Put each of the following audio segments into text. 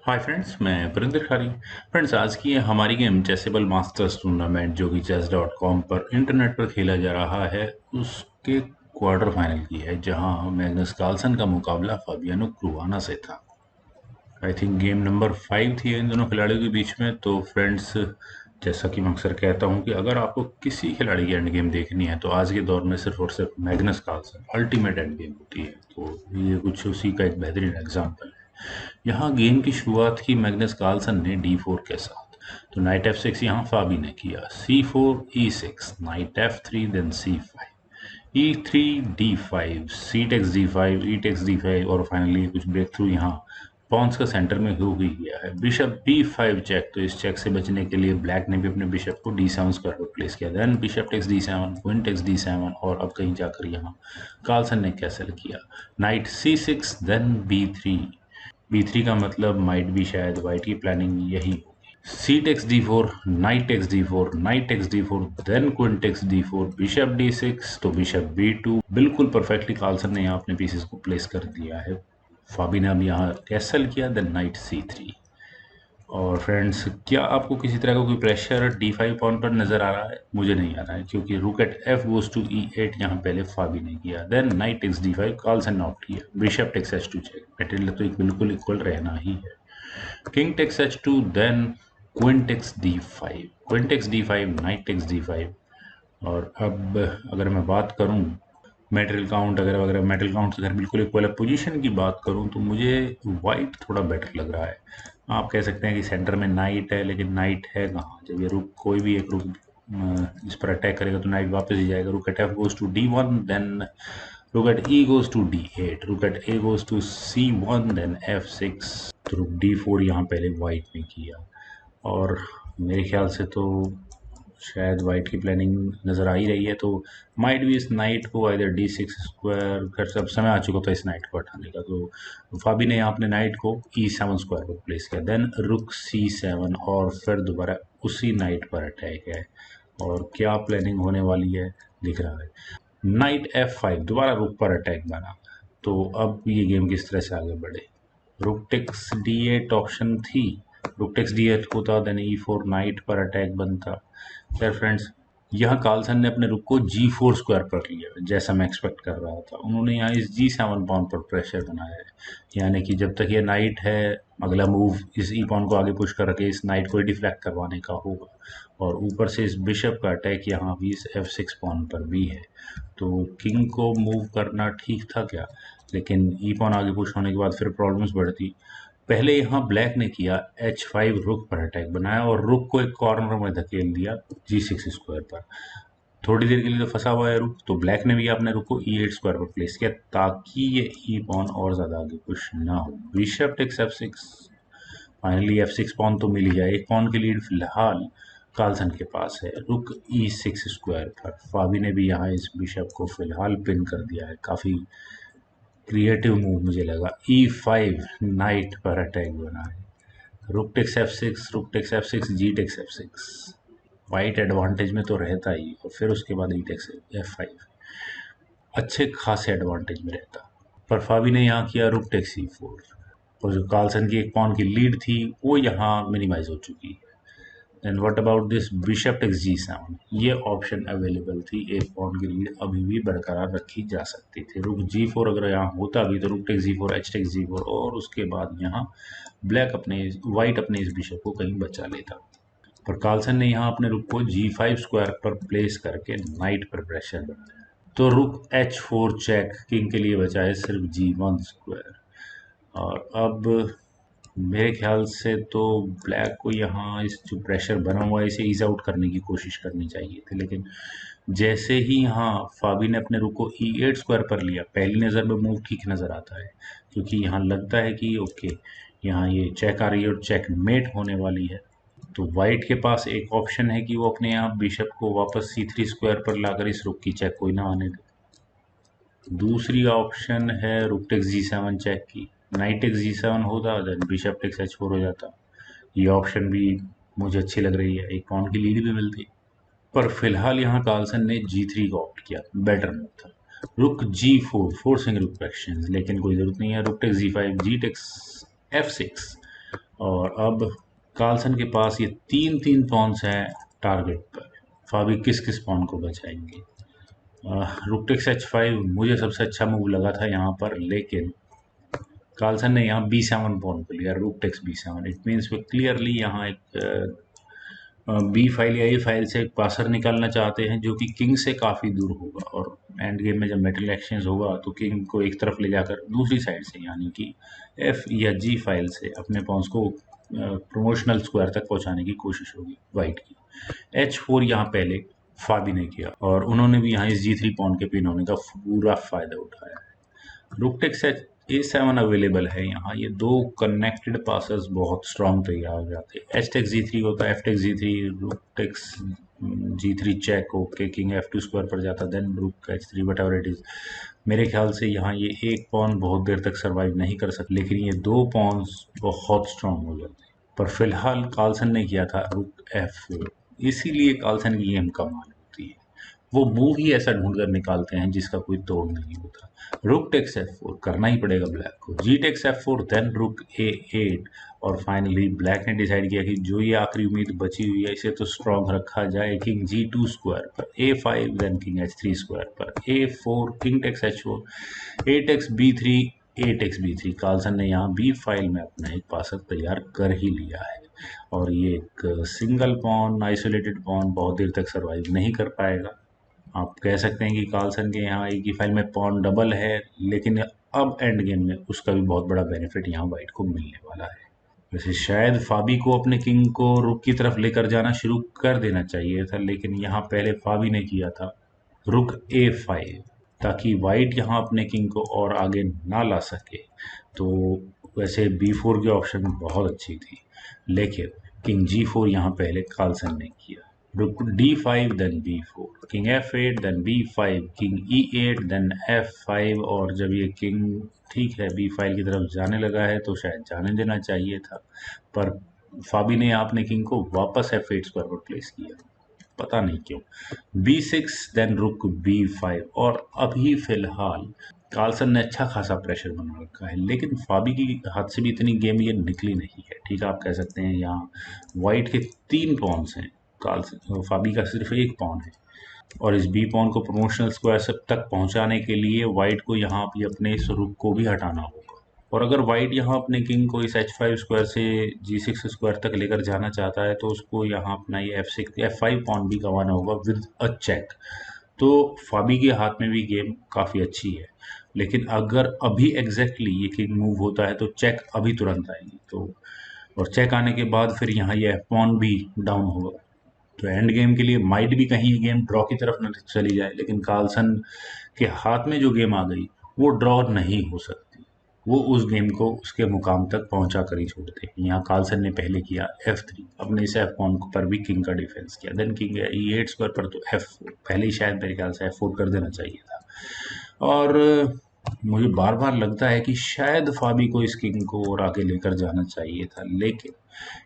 Hi friends, मैं परिंदर खारी। Friends, आज की हमारी गेम चेसेबल मास्टर्स टूर्नामेंट जो कि chess.com पर इंटरनेट पर खेला जा रहा है, उसके क्वार्टर फाइनल की है, जहां मैग्नस कार्लसन का मुकाबला फाबियानो क्रुआना से था। आई थिंक गेम नंबर 5 थी इन दोनों खिलाड़ियों के बीच में। तो फ्रेंड्स, जैसा कि मैं अक्सर कहता हूं कि अगर आपको किसी खिलाड़ी की एंड गेम देखनी है तो आज के दौर में सिर्फ और सिर्फ Magnus Carlsen ultimate end game होती है। तो ये कुछ उसी का एक बेहतरीन एग्जाम्पल है। यहाँ गेम की शुरुआत की मैग्नस कार्लसन ने d4 के साथ। तो नाइट f6 यहाँ फाबी ने किया, c4 e6, knight f3, then c5, e3 d5, c takes d5, e takes d5 और फाइनली कुछ ब्रेक थ्रू यहाँ पॉन्स का सेंटर में हो ही गया है। Bishop b5 check. तो इस चेक से बचने के लिए ब्लैक ने भी अपने बिशप को d7 स्क्वायर पर प्लेस किया। Then bishop takes d7, queen takes d7 और अब कहीं जाकर यहाँ कार्लसन ने कैसल किया, नाइट c6, देन b3 का मतलब माइट भी शायद वाइट की प्लानिंग यही होगी। C takes d4, knight takes d4, knight takes d4, then queen takes d4, bishop d6, तो बिशप b2। बिल्कुल परफेक्टली कार्लसन ने यहाँ अपने पीसेस को प्लेस कर दिया है। फाबी ने अब यहाँ कैसल किया, देन नाइट c3। और फ्रेंड्स, क्या आपको किसी तरह का कोई प्रेशर d5 पॉइंट पर नजर आ रहा है? मुझे नहीं आ रहा है, क्योंकि रूक eight f goes to e8 यहाँ पहले फाबी ने किया, then knight takes d5, Carlsen ने ऑप्ट किया, bishop takes h2 check. Material तो एक बिल्कुल इक्वल रहना ही है। King takes h2, then queen takes d5, queen takes d5, knight takes d5। और अब अगर मैं बात करूं मेटेरियल काउंट वगैरह वगैरह, मेटेरियल काउंट से अगर बिल्कुल इक्वल है, पोजीशन की बात करूं तो मुझे वाइट थोड़ा बेटर लग रहा है। आप कह सकते हैं कि सेंटर में नाइट है, लेकिन नाइट है कहाँ? जब ये रुक, कोई भी एक रुक इस पर अटैक करेगा तो नाइट वापस ही जाएगा। Rook at F goes to d1, then rook at e goes to d8, rook at a goes to c1, then f6। तो रुक d4 यहाँ पहले वाइट ने किया। और मेरे ख्याल से तो शायद वाइट की प्लानिंग नज़र आ ही रही है। तो माइट भी इस नाइट को आइदर d6 स्क्वायर, खैर सब समय आ चुका था इस नाइट को हटाने का। तो फाबी ने यहाँ अपने नाइट को e7 स्क्वायर पर प्लेस किया, देन रुक c7 और फिर दोबारा उसी नाइट पर अटैक है। और क्या प्लानिंग होने वाली है दिख रहा है। नाइट f5, दोबारा रुक पर अटैक बना। तो अब ये गेम किस तरह से आगे बढ़े? रुक टेक्स d8 ऑप्शन थी, रुक टेक्स d8 होता, देन e4 नाइट पर अटैक बनता। खैर फ्रेंड्स, यहाँ कार्लसन ने अपने रुक को g4 स्क्वायर पर लिया, जैसा मैं एक्सपेक्ट कर रहा था। उन्होंने यहाँ इस g7 पॉन पर प्रेशर बनाया है, यानी कि जब तक ये नाइट है, अगला मूव इस ई पॉन को आगे पुश करके इस नाइट को डिफ्लेक्ट करवाने का होगा। और ऊपर से इस बिशप का अटैक यहाँ भी इस f6 पॉन पर भी है। तो किंग को मूव करना ठीक था क्या? लेकिन ई पॉन आगे पुश होने के बाद फिर प्रॉब्लम्स बढ़ती। पहले यहाँ ब्लैक ने किया h5, रुक पर अटैक बनाया और रुक को एक कॉर्नर में धकेल दिया g6 स्क्वायर पर। थोड़ी देर के लिए तो फंसा हुआ है रुक, तो ब्लैक ने भी अपने रुक को e8 स्क्वायर पर प्लेस किया, ताकि ये ई पॉन और ज्यादा आगे पुश ना हो। Bishop takes f6, finally f6 pawn तो मिल ही जाए। एक पॉन की लीड फिलहाल कार्लसन के पास है रुक e6 स्क्वायर पर। फाबी ने भी यहाँ इस बिशप को फिलहाल पिन कर दिया है। काफी क्रिएटिव मूव मुझे लगा। e5, नाइट पर अटैक बना है, रुक takes f6, rook takes f6, G takes f6। White advantage में तो रहता ही, और फिर उसके बाद ई टेक्स f5 अच्छे खासे एडवांटेज में रहता। पर फाबी ने यहाँ किया रुक टेक्स e4, और जो कार्लसन की एक पॉन की लीड थी वो यहाँ मिनिमाइज हो चुकी है। Then what about this bishop takes g7? ये ऑप्शन अवेलेबल थी, एक पॉन की लीड अभी भी बरकरार रखी जा सकती थी। रुक g4 अगर यहाँ होता भी तो rook takes g4, h takes g4, और उसके बाद यहाँ ब्लैक अपने व्हाइट अपने इस बिशप को कहीं बचा लेता। पर कार्लसन ने यहाँ अपने रुक को g5 स्क्वायर पर प्लेस करके नाइट पर प्रेशर बनाया। तो रुक h4 चेक, किंग के लिए बचा है सिर्फ g1 स्क्वायर। और अब मेरे ख्याल से तो ब्लैक को यहाँ इस जो प्रेशर बना हुआ है इसे ईज आउट करने की कोशिश करनी चाहिए थी। लेकिन जैसे ही यहाँ फाबी ने अपने रुक को e8 स्क्वायर पर लिया, पहली नज़र में मूव ठीक नज़र आता है, क्योंकि यहाँ लगता है कि ओके, यहाँ ये चेक आ रही है और चेक मेट होने वाली है। तो वाइट के पास एक ऑप्शन है कि वो अपने यहाँ बिशप को वापस c3 स्क्वायर पर लाकर इस रुक की चेक कोई ना आने दे। दूसरी ऑप्शन है रुक टेक्स g7 चेक की, नाइट टेक्स g7 होता, देन बिशप टेक्स h4 हो जाता। ये ऑप्शन भी मुझे अच्छी लग रही है, एक पॉन की लीड भी मिलती। पर फिलहाल यहाँ कार्लसन ने g3 को ऑप्ट किया, बेटर मूव था। रुक g4, फोर्सिंग रुक एक्शन, लेकिन कोई जरूरत नहीं है। रुक टेक्स g5, जी टेक्स f6, और अब कार्लसन के पास ये 3-3 पॉन्स हैं टारगेट पर। फाबी किस-किस पॉन को बचाएँगे? रुक टेक्स H5 मुझे सबसे अच्छा मूव लगा था यहाँ पर, लेकिन कार्लसन ने यहाँ B7 पॉन को लिया, रूक टेक्स B7। इट मीन्स वो क्लियरली यहाँ एक बी फाइल या ए फाइल से एक पासर निकालना चाहते हैं जो कि किंग से काफ़ी दूर होगा, और एंड गेम में जब मेटल एक्सचेंज होगा तो किंग को एक तरफ ले जाकर दूसरी साइड से यानी कि एफ या जी फाइल से अपने पॉन्स को प्रमोशनल स्क्वायर तक पहुंचाने की कोशिश होगी वाइट की। H4 यहाँ पहले फाबी ने किया और उन्होंने भी यहाँ इस G3 पॉन के पिन होने का पूरा फायदा उठाया है। रुक टेक्स A7 अवेलेबल है यहाँ, ये दो कनेक्टेड पासेस बहुत स्ट्रॉन्ग तैयार हो जाते हैं। एच टेक्स G3 होता है, F takes G3, rook takes G3 check, okay, king F2 square पर जाता, देन रुक H3, what ever it is. मेरे ख्याल से यहाँ ये एक पॉन बहुत देर तक सर्वाइव नहीं कर सकते, लेकिन ये दो पॉन्स बहुत स्ट्रॉन्ग हो जाते हैं। पर फिलहाल कार्लसन ने किया था रुक F4, इसीलिए कार्लसन की गेम कमाल होती है। वो मूव ही ऐसा ढूंढ कर निकालते हैं जिसका कोई तोड़ नहीं होता। रुक टेक्स F4 करना ही पड़ेगा ब्लैक को, जी टेक्स F4, देन रुक A8, और फाइनली ब्लैक ने डिसाइड किया कि जो ये आखिरी उम्मीद बची हुई है इसे तो स्ट्रॉन्ग रखा जाए। किंग G2 स्क्वायर पर A5, then king H3 square पर A4, king takes H4, A takes B3, A takes B3। Carlsen ने यहाँ B फाइल में अपना एक पासर तैयार कर ही लिया है, और ये एक सिंगल पॉन, आइसोलेटेड पॉन बहुत देर तक सर्वाइव नहीं कर पाएगा। आप कह सकते हैं कि कार्लसन के यहाँ एक ही फाइल में पॉन डबल है, लेकिन अब एंड गेम में उसका भी बहुत बड़ा बेनिफिट यहाँ वाइट को मिलने वाला है। वैसे शायद फाबी को अपने किंग को रुक की तरफ लेकर जाना शुरू कर देना चाहिए था, लेकिन यहाँ पहले फाबी ने किया था रुक A5, ताकि वाइट यहाँ अपने किंग को और आगे ना ला सके। तो वैसे B4 की ऑप्शन बहुत अच्छी थी, लेकिन किंग G4 यहाँ पहले कार्लसन ने किया। Rook D5, then B4, king F8, then B5, king E8, then F5, और जब ये किंग ठीक है बी फाइल की तरफ जाने लगा है तो शायद जाने देना चाहिए था, पर फाबी ने अपने किंग को वापस F8 स्क्वायर पर प्लेस किया, पता नहीं क्यों। B6, देन रुक B5, और अभी फिलहाल कार्लसन ने अच्छा खासा प्रेशर बना रखा है, लेकिन फाबी की हाथ से भी इतनी गेम ये निकली नहीं है। ठीक है, आप कह सकते हैं यहाँ वाइट के 3 पॉन्स हैं, कार्लसन फाबी का सिर्फ एक पॉन है, और इस बी पॉन को प्रमोशनल स्क्वायर सब तक पहुंचाने के लिए वाइट को यहाँ भी अपने इस रुक को भी हटाना होगा। और अगर वाइट यहाँ अपने किंग को इस H5 स्क्वायर से G6 स्क्वायर तक लेकर जाना चाहता है तो उसको यहाँ अपना ये F5 पॉन भी गंवाना होगा विद अ चेक। तो फाबी के हाथ में भी गेम काफ़ी अच्छी है, लेकिन अगर अभी एग्जैक्टली ये किंग मूव होता है तो चेक अभी तुरंत आएगी, तो और चेक आने के बाद फिर यहाँ ये पॉन भी डाउन होगा। तो एंड गेम के लिए माइट भी कहीं गेम ड्रॉ की तरफ न चली जाए, लेकिन कार्लसन के हाथ में जो गेम आ गई वो ड्रॉ नहीं हो सकती, वो उस गेम को उसके मुकाम तक पहुंचा कर ही छोड़ते। यहाँ कार्लसन ने पहले किया F3, अपने इस F पॉन पर भी किंग का डिफेंस किया, देन किंग E8 स्क्वायर पर तो F4, पहले ही शायद मेरे ख्याल से F4 कर देना चाहिए था। और मुझे बार बार लगता है कि शायद फाबी को इस किंग को और आगे लेकर जाना चाहिए था, लेकिन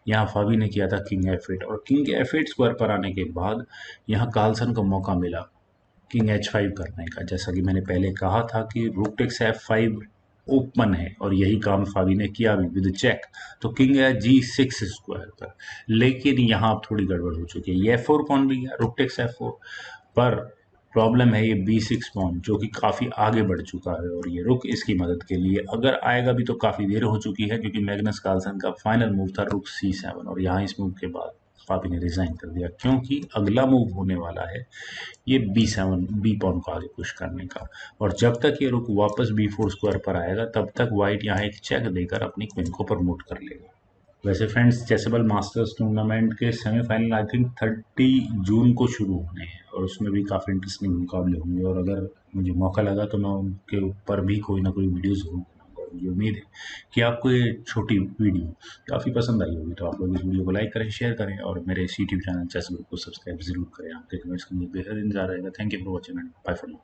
यहाँ फाबी ने किया था किंग F8, और किंग F8 स्क्वायर पर आने के बाद यहाँ कार्लसन को मौका मिला किंग H5 करने का। जैसा कि मैंने पहले कहा था कि रूक टेक्स F5 ओपन है, और यही काम फाबी ने किया भी विद चेक, तो किंग है G6 स्क्वायर पर। लेकिन यहाँ अब थोड़ी गड़बड़ हो चुकी है, ये F4 पॉन भी गया, रूक टेक्स F4, पर प्रॉब्लम है ये B6 पॉन जो कि काफ़ी आगे बढ़ चुका है, और ये रुक इसकी मदद के लिए अगर आएगा भी तो काफ़ी देर हो चुकी है, क्योंकि मैग्नस कार्लसन का फाइनल मूव था रुक C7, और यहाँ इस मूव के बाद फाबी ने रिजाइन कर दिया, क्योंकि अगला मूव होने वाला है ये B7 बी पॉन को आगे पुश करने का, और जब तक ये रुक वापस B4 स्क्वायर पर आएगा तब तक वाइट यहाँ एक चेक देकर अपनी क्वीन को प्रमोट कर लेगा। वैसे फ्रेंड्स, चेसेबल मास्टर्स टूर्नामेंट के सेमीफाइनल आई थिंक 30 जून को शुरू होने हैं, और उसमें भी काफ़ी इंटरेस्टिंग मुकाबले होंगे, और अगर मुझे मौका लगा तो मैं उनके ऊपर भी कोई ना कोई वीडियो ज़रूर बनाऊंगा। मुझे उम्मीद है कि आपको ये छोटी वीडियो काफ़ी पसंद आई होगी, तो आप लोग इस वीडियो को लाइक करें, शेयर करें, और मेरे इस यूट्यूब चैनल चेस ग्रुप को सब्सक्राइब जरूर करें। आपके कमेंट्स का मुझे बेहद इंतजार रहेगा। Thank you for watching and bye for now.